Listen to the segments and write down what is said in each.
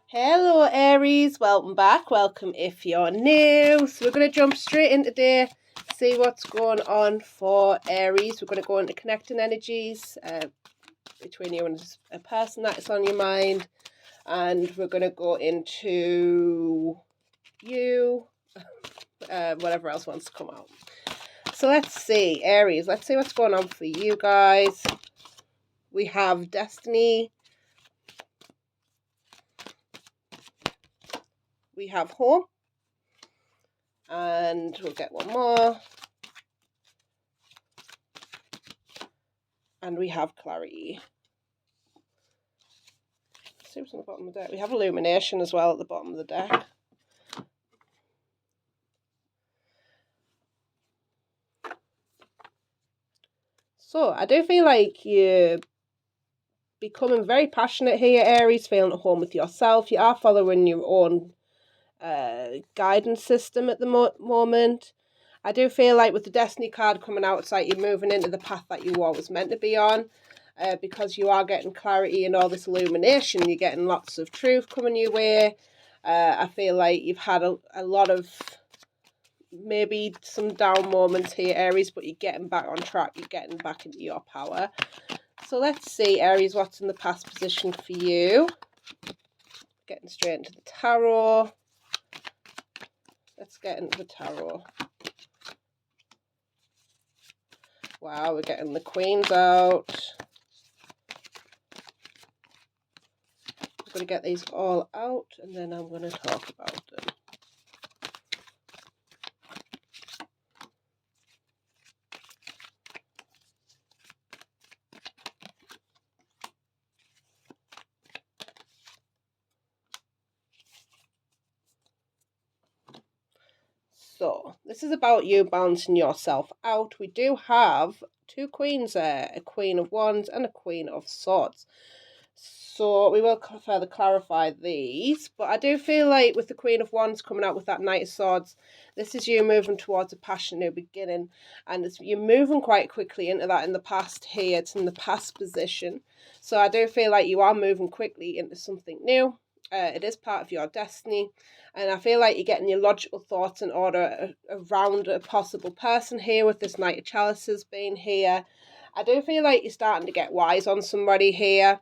Hello Aries, welcome back. Welcome if you're new. So we're going to jump straight in today, see what's going on for Aries. We're going to go into connecting energies between you and a person that is on your mind. And we're going to go into you, whatever else wants to come out. So let's see, Aries, let's see what's going on for you guys. We have Destiny. We have Home. And we'll get one more. And we have Clarity. See what's on the bottom of the deck. We have Illumination as well at the bottom of the deck. So I do feel like you're becoming very passionate here, Aries, feeling at home with yourself. You are following your own guidance system at the moment. I do feel like with the Destiny card coming out, it's like you're moving into the path that you were always meant to be on. Because you are getting clarity and all this illumination, you're getting lots of truth coming your way. I feel like you've had a lot of maybe some down moments here, Aries, but you're getting back on track. You're getting back into your power. So let's see, Aries, what's in the past position for you. Getting straight into the tarot. Let's get into the tarot. Wow, we're getting the Queens out. I'm going to get these all out and then I'm going to talk about them. So, this is about you balancing yourself out. We do have two queens there, a Queen of Wands and a Queen of Swords. So, we will further clarify these. But I do feel like with the Queen of Wands coming out with that Knight of Swords, this is you moving towards a passionate new beginning. And you're moving quite quickly into that in the past here. It's in the past position. So, I do feel like you are moving quickly into something new. It is part of your destiny, and I feel like you're getting your logical thoughts in order around a possible person here with this Knight of Chalices being here. I do feel like you're starting to get wise on somebody here.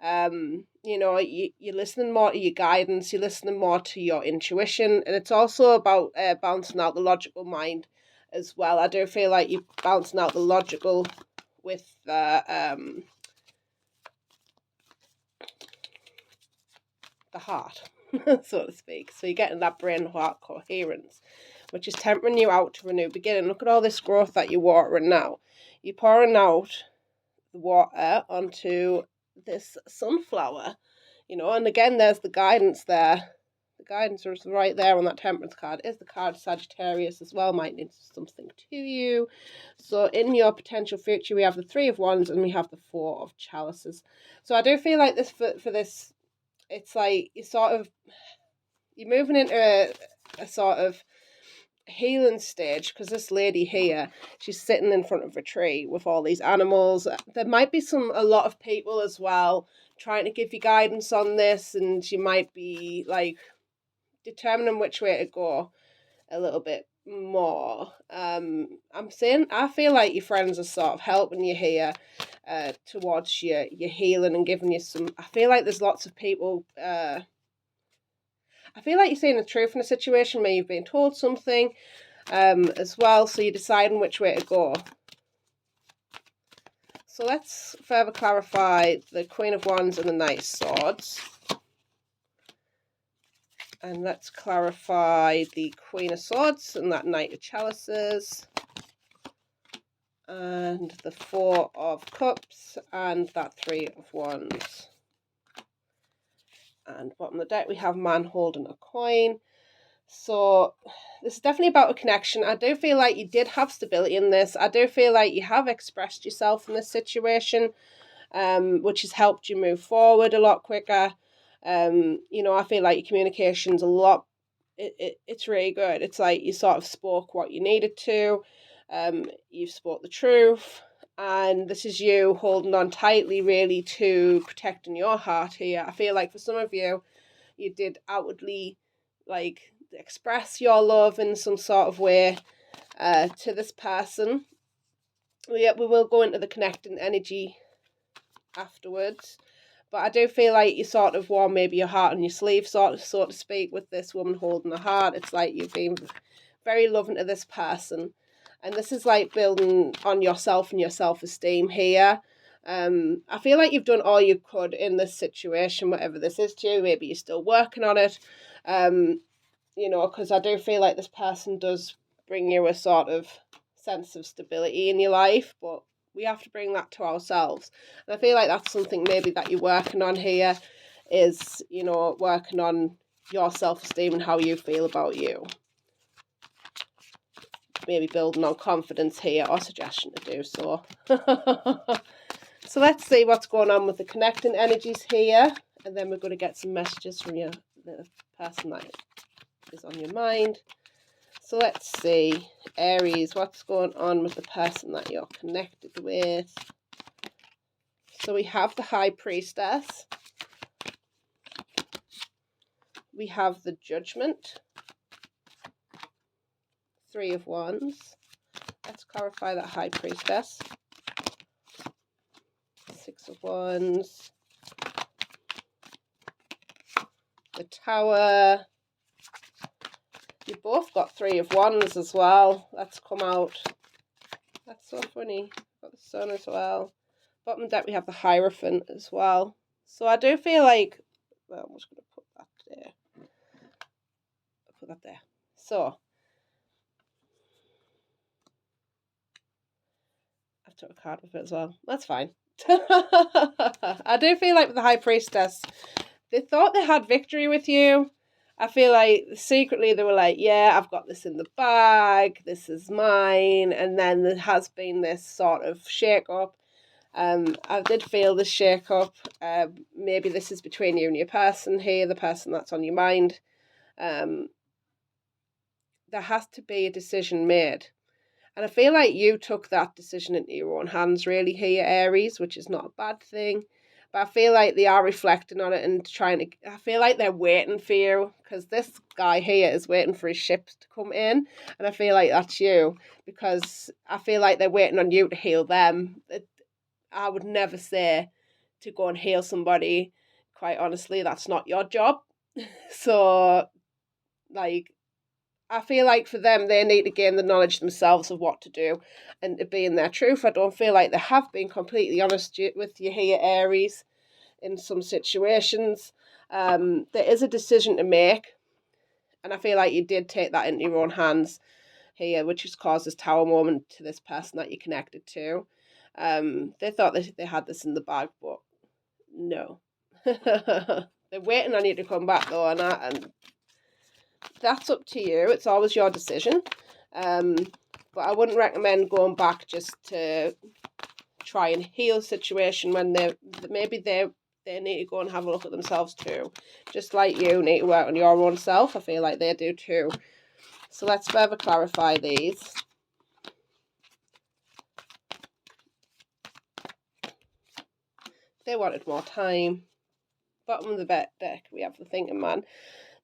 You're listening more to your guidance, you're listening more to your intuition, and it's also about balancing out the logical mind as well. I do feel like you're balancing out the logical with the heart, so to speak. So you're getting that brain-heart coherence, which is tempering you out to a new beginning. Look at all this growth that you're watering now. You're pouring out the water onto this sunflower, and again, there's the guidance there. The guidance is right there on that Temperance card. Is the card Sagittarius as well, might need something to you. So in your potential future, we have the Three of Wands and we have the Four of Chalices. So I do feel like this for this, it's like you're moving into a sort of healing stage, because this lady here, she's sitting in front of a tree with all these animals. There might be a lot of people as well trying to give you guidance on this, and you might be like determining which way to go a little bit more. I feel like your friends are sort of helping you here towards your healing and giving you some. I feel like there's lots of people. I feel like you're saying the truth in a situation where you've been told something as well, so you're deciding which way to go. So let's further clarify the Queen of Wands and the Knight of Swords. And let's clarify the Queen of Swords and that Knight of Chalices. And the Four of Cups and that Three of Wands. And bottom of the deck we have man holding a coin. So this is definitely about a connection. I do feel like you did have stability in this. I do feel like you have expressed yourself in this situation, which has helped you move forward a lot quicker. I feel like your communication's a lot, it's really good. It's like you sort of spoke what you needed to. You've spoke the truth. And this is you holding on tightly really to protecting your heart here. I feel like for some of you, you did outwardly like express your love in some sort of way to this person. We will go into the connecting energy afterwards. But I do feel like you sort of wore maybe your heart on your sleeve, so to speak, with this woman holding the heart. It's like you've been very loving to this person. And this is like building on yourself and your self-esteem here. I feel like you've done all you could in this situation, whatever this is to you. Maybe you're still working on it. Because I do feel like this person does bring you a sort of sense of stability in your life, but we have to bring that to ourselves. And I feel like that's something maybe that you're working on here, is, working on your self-esteem and how you feel about you. Maybe building on confidence here, or suggestion to do so. So let's see what's going on with the connecting energies here. And then we're going to get some messages from the person that is on your mind. So let's see, Aries, what's going on with the person that you're connected with? So we have the High Priestess. We have the Judgment. Three of Wands. Let's clarify that High Priestess. Six of Wands. The Tower. You both got Three of Wands as well. That's come out. That's so funny. Got the Sun as well. Bottom deck we have the Hierophant as well. So I do feel like, well, I'm just going to put that there. Put that there. So I've took a card with it as well. That's fine. I do feel like with the High Priestess, they thought they had victory with you. I feel like secretly they were like, yeah, I've got this in the bag, this is mine. And then there has been this sort of shake-up. I did feel this shake-up. Maybe this is between you and your person here, the person that's on your mind. There has to be a decision made. And I feel like you took that decision into your own hands really here, Aries, which is not a bad thing. But I feel like they are reflecting on it and I feel like they're waiting for you, because this guy here is waiting for his ship to come in. And I feel like that's you, because I feel like they're waiting on you to heal them. I would never say to go and heal somebody. Quite honestly, that's not your job. So, like, I feel like for them, they need to gain the knowledge themselves of what to do and to be in their truth. I don't feel like they have been completely honest with you here, Aries, in some situations. There is a decision to make, and I feel like you did take that into your own hands here, which has caused this Tower moment to this person that you're connected to. They thought they had this in the bag, but no. They're waiting on you to come back, though, and that's up to you. It's always your decision. But I wouldn't recommend going back just to try and heal a situation when they need to go and have a look at themselves too. Just like you need to work on your own self, I feel like they do too. So let's further clarify these. They wanted more time. Bottom of the deck, we have the Thinking Man.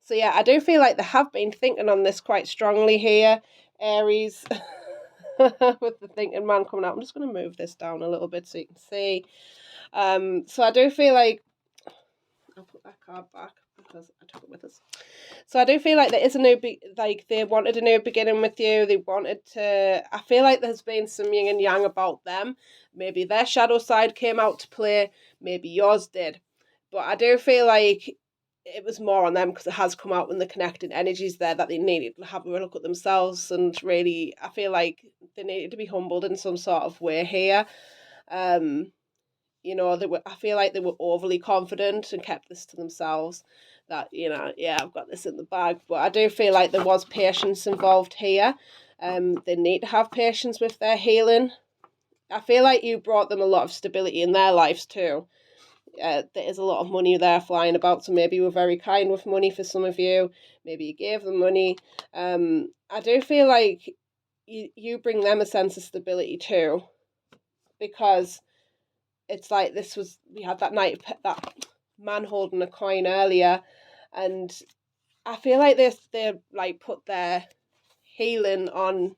So yeah, I do feel like they have been thinking on this quite strongly here, Aries, with the Thinking Man coming out. I'm just going to move this down a little bit so you can see. So I do feel like, I'll put that card back because I took it with us. So I do feel like there is they wanted a new beginning with you. They wanted to, I feel like there's been some yin and yang about them. Maybe their shadow side came out to play, maybe yours did. But I do feel like it was more on them, because it has come out when the connected energies there that they needed to have a look at themselves, and really I feel like they needed to be humbled in some sort of way here. I feel like they were overly confident and kept this to themselves, that, yeah, I've got this in the bag. But I do feel like there was patience involved here. They need to have patience with their healing. I feel like you brought them a lot of stability in their lives too. There is a lot of money there flying about, so maybe you were very kind with money for some of you. Maybe you gave them money. I do feel like you bring them a sense of stability too, because it's like we had that man holding a coin earlier, And I feel like they like put their healing on,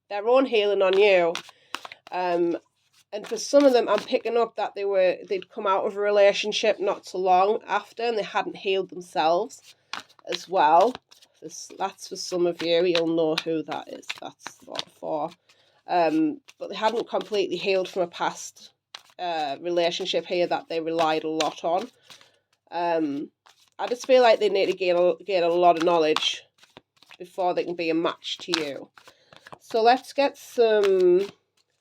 their own healing on you. And for some of them, I'm picking up that they'd come out of a relationship not so long after, and they hadn't healed themselves as well. That's for some of you. You'll know who that is. That's what for. But they hadn't completely healed from a past relationship here that they relied a lot on. I just feel like they need to gain a lot of knowledge before they can be a match to you. So let's get some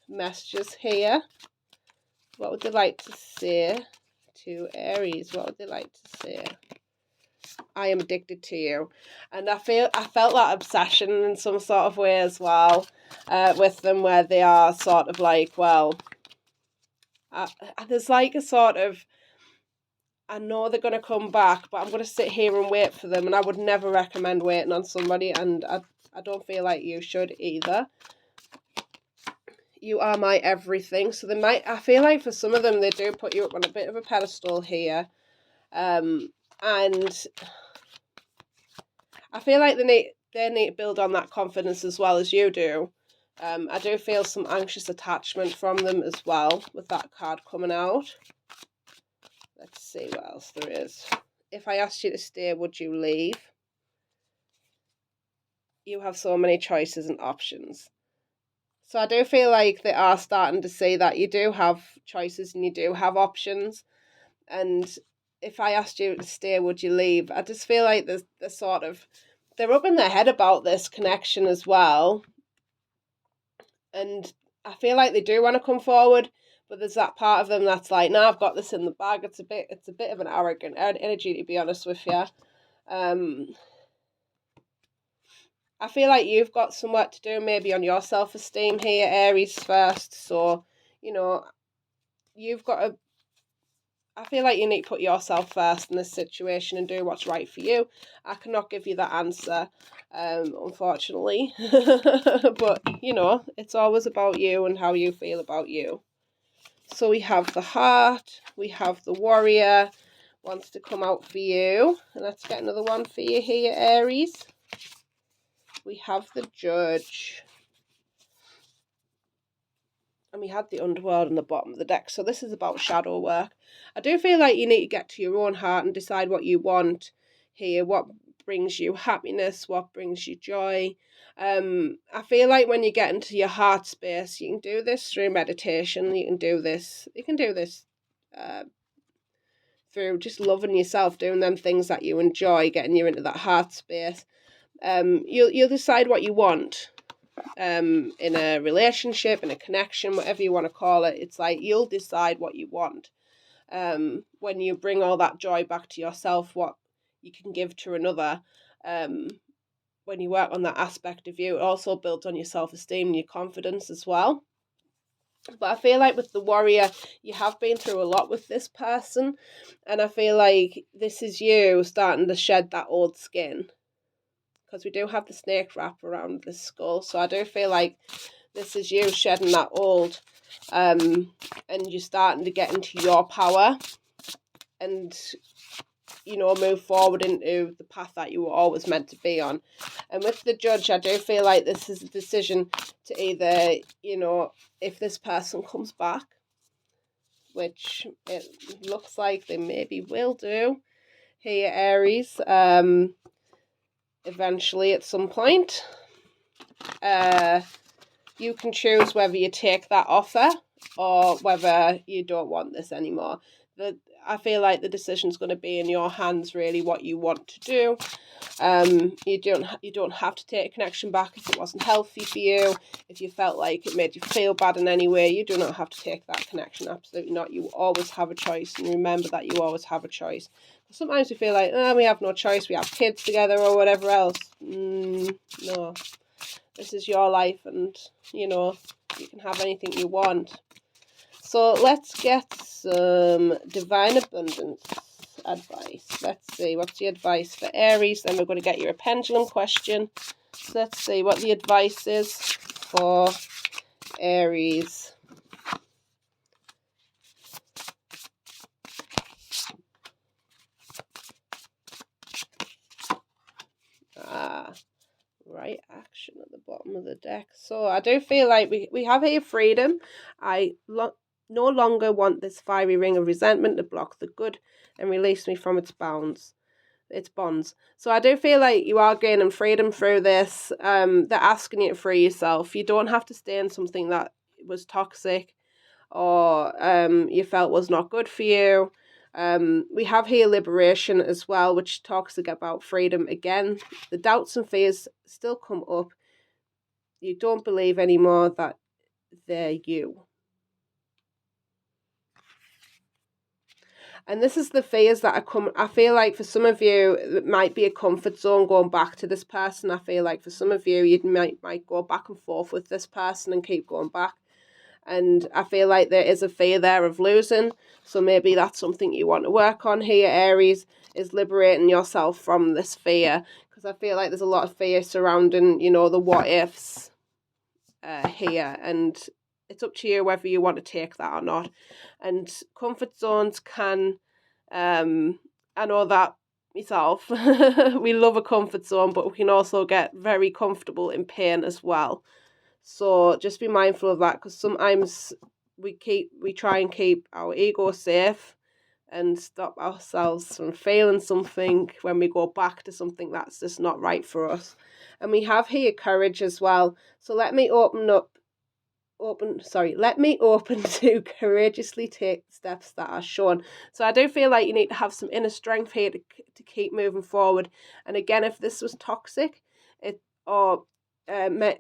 messages here. What would they like to say to Aries? What would they like to say? I am addicted to you. And I felt that obsession in some sort of way as well with them, where they are sort of like, well, there's like a sort of, I know they're going to come back, but I'm going to sit here and wait for them. And I would never recommend waiting on somebody, and I don't feel like you should either. You are my everything. So I feel like for some of them, they do put you up on a bit of a pedestal here. And I feel like they need to build on that confidence as well as you do. I do feel some anxious attachment from them as well with that card coming out. Let's see what else there is. If I asked you to stay, would you leave? You have so many choices and options. So I do feel like they are starting to see that you do have choices and you do have options. And if I asked you to stay, would you leave? I just feel like they're up in their head about this connection as well. And I feel like they do want to come forward, but there's that part of them that's like, no, I've got this in the bag. It's a bit of an arrogant energy, to be honest with you. I feel like you've got some work to do maybe on your self-esteem here, Aries, first. So, I feel like you need to put yourself first in this situation and do what's right for you. I cannot give you that answer, unfortunately. But, it's always about you and how you feel about you. So we have the Heart, we have the Warrior, wants to come out for you. And let's get another one for you here, Aries. We have the Judge. And we had the Underworld on the bottom of the deck. So this is about shadow work. I do feel like you need to get to your own heart and decide what you want here. What brings you happiness? What brings you joy? I feel like when you get into your heart space, you can do this through meditation. You can do this through just loving yourself, doing them things that you enjoy, getting you into that heart space. You'll decide what you want. In a relationship, in a connection, whatever you want to call it. It's like you'll decide what you want. When you bring all that joy back to yourself, what you can give to another, when you work on that aspect of you, it also builds on your self-esteem and your confidence as well. But I feel like with the Warrior, you have been through a lot with this person, and I feel like this is you starting to shed that old skin, because we do have the snake wrap around the skull. So I do feel like this is you shedding that old, and you're starting to get into your power and, move forward into the path that you were always meant to be on. And with the Judge, I do feel like this is a decision to either, if this person comes back, which it looks like they maybe will do here, Aries, eventually at some point. You can choose whether you take that offer or whether you don't want this anymore. I feel like the decision's going to be in your hands, really, what you want to do. You don't have to take a connection back if it wasn't healthy for you. If you felt like it made you feel bad in any way, you do not have to take that connection. Absolutely not. You always have a choice, and remember that you always have a choice. Sometimes we feel like, we have no choice. We have kids together or whatever else. No. This is your life, and, you can have anything you want. So let's get some divine abundance advice. Let's see, what's the advice for Aries? Then we're going to get you a pendulum question. So let's see what the advice is for Aries. Right action at the bottom of the deck. So I do feel like we have here freedom. I no longer want this fiery ring of resentment to block the good and release me from its bonds. So I do feel like you are gaining freedom through this. They're asking you to free yourself. You don't have to stay in something that was toxic or you felt was not good for you. We have here liberation as well, which talks about freedom again. The doubts and fears still come up. You don't believe anymore that they're you. And this is the fears that are coming. I feel like for some of you, it might be a comfort zone going back to this person. I feel like for some of you, you might go back and forth with this person and keep going back. And I feel like there is a fear there of losing. So maybe that's something you want to work on here, Aries, is liberating yourself from this fear. Because I feel like there's a lot of fear surrounding, the what ifs here. And it's up to you whether you want to take that or not. And comfort zones can, I know that myself, we love a comfort zone, but we can also get very comfortable in pain as well. So just be mindful of that, because sometimes we try and keep our ego safe and stop ourselves from feeling something when we go back to something that's just not right for us. And we have here courage as well. So let me open to courageously take steps that are shown. So I do feel like you need to have some inner strength here to keep moving forward. And again, if this was toxic,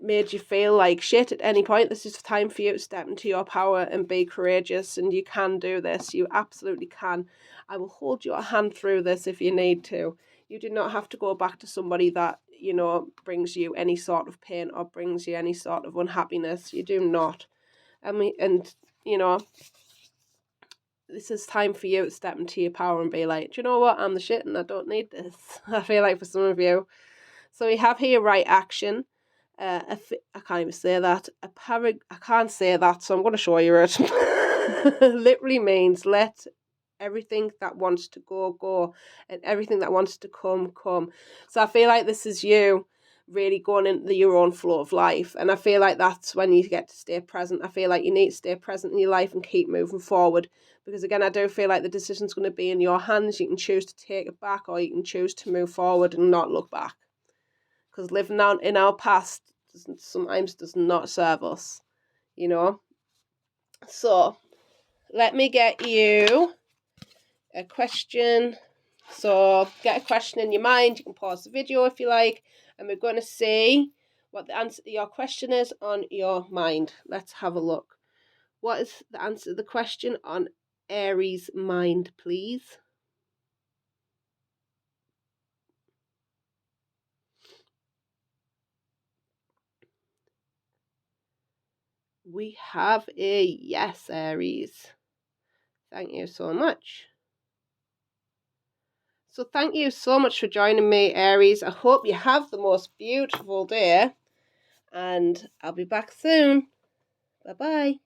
made you feel like shit at any point, this is time for you to step into your power and be courageous. And you can do this. You absolutely can. I will hold your hand through this if you need to. You do not have to go back to somebody that, brings you any sort of pain or brings you any sort of unhappiness. You do not. This is time for you to step into your power and be like, do you know what? I'm the shit and I don't need this. I feel like for some of you. So we have here right action. I can't even say that. I can't say that, so I'm going to show you it. Literally means let everything that wants to go, and everything that wants to come. So I feel like this is you really going into your own flow of life, and I feel like that's when you get to stay present. I feel like you need to stay present in your life and keep moving forward, because again, I do feel like the decision's going to be in your hands. You can choose to take it back, or you can choose to move forward and not look back, because living out in our past sometimes does not serve us, So let me get you a question. So get a question in your mind. You can pause the video if you like, and we're going to see what the answer to your question is on your mind. Let's have a look. What is the answer to the question on Aries' mind, please? We have a yes, Aries. Thank you so much. So thank you so much for joining me, Aries. I hope you have the most beautiful day, and I'll be back soon. Bye-bye.